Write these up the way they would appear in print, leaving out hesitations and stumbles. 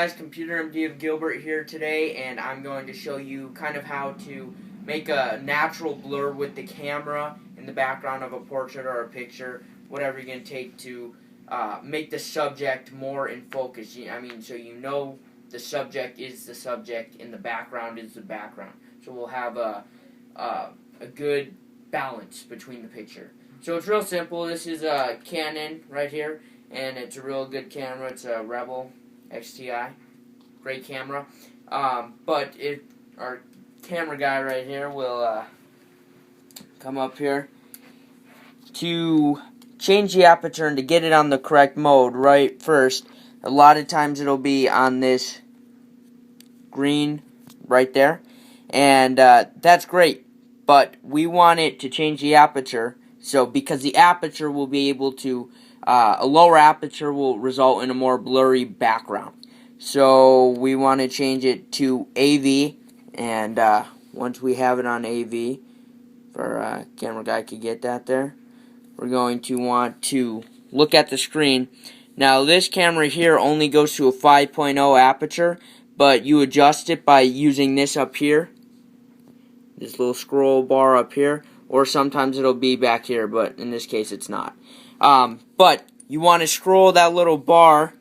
guys, Computer MD of Gilbert here today, and I'm going to show you kind of how to make a natural blur with the camera in the background of a portrait or a picture, whatever you're going to take to make the subject more in focus. So you know the subject is the subject and the background is the background. So we'll have a good balance between the picture. So it's real simple. This is a Canon right here, and it's a real good camera. It's a Rebel XTI, great camera. But if our camera guy right here will come up here to change the aperture and to get it on the correct mode right first. A lot of times it'll be on this green right there, and that's great, but we want it to change the aperture. So because the aperture will be able to a lower aperture will result in a more blurry background. So we want to change it to AV, and once we have it on AV, if our camera guy could get that there, we're going to want to look at the screen. Now this camera here only goes to a 5.0 aperture, but you adjust it by using this up here, this little scroll bar up here, or sometimes it'll be back here, but in this case it's not. But you want to scroll that little bar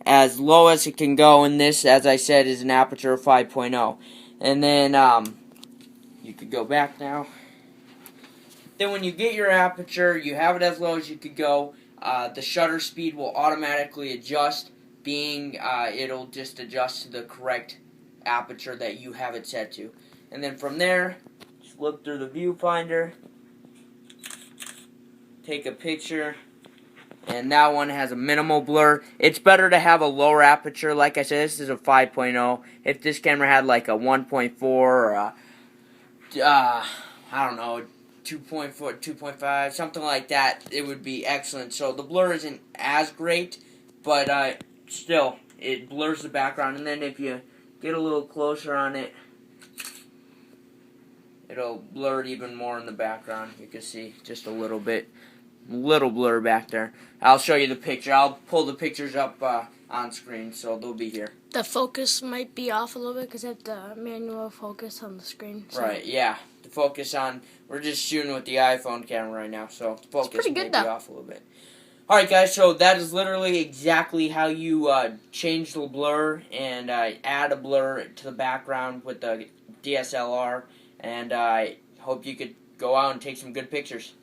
as low as it can go, and this, as I said, is an aperture of 5.0. And then you could go back now. Then when you get your aperture, you have it as low as you could go. The shutter speed will automatically adjust, being it'll just adjust to the correct aperture that you have it set to. And then from there, just look through the viewfinder, take a picture, and that one has a minimal blur. It's better to have a lower aperture. Like I said, this is a 5.0. If this camera had like a 1.4 or a, I don't know, 2.4, 2.5, something like that, it would be excellent. So the blur isn't as great, but still, it blurs the background. And then if you get a little closer on it, it'll blur it even more in the background. You can see just a little blur back there. I'll show you the picture. I'll pull the pictures up on screen, so they'll be here. The focus might be off a little bit because I have the manual focus on the screen. So. Right, yeah. The focus on, we're just shooting with the iPhone camera right now, so the focus might be off a little bit. Alright guys, so that is literally exactly how you change the blur and add a blur to the background with the DSLR, and I hope you could go out and take some good pictures.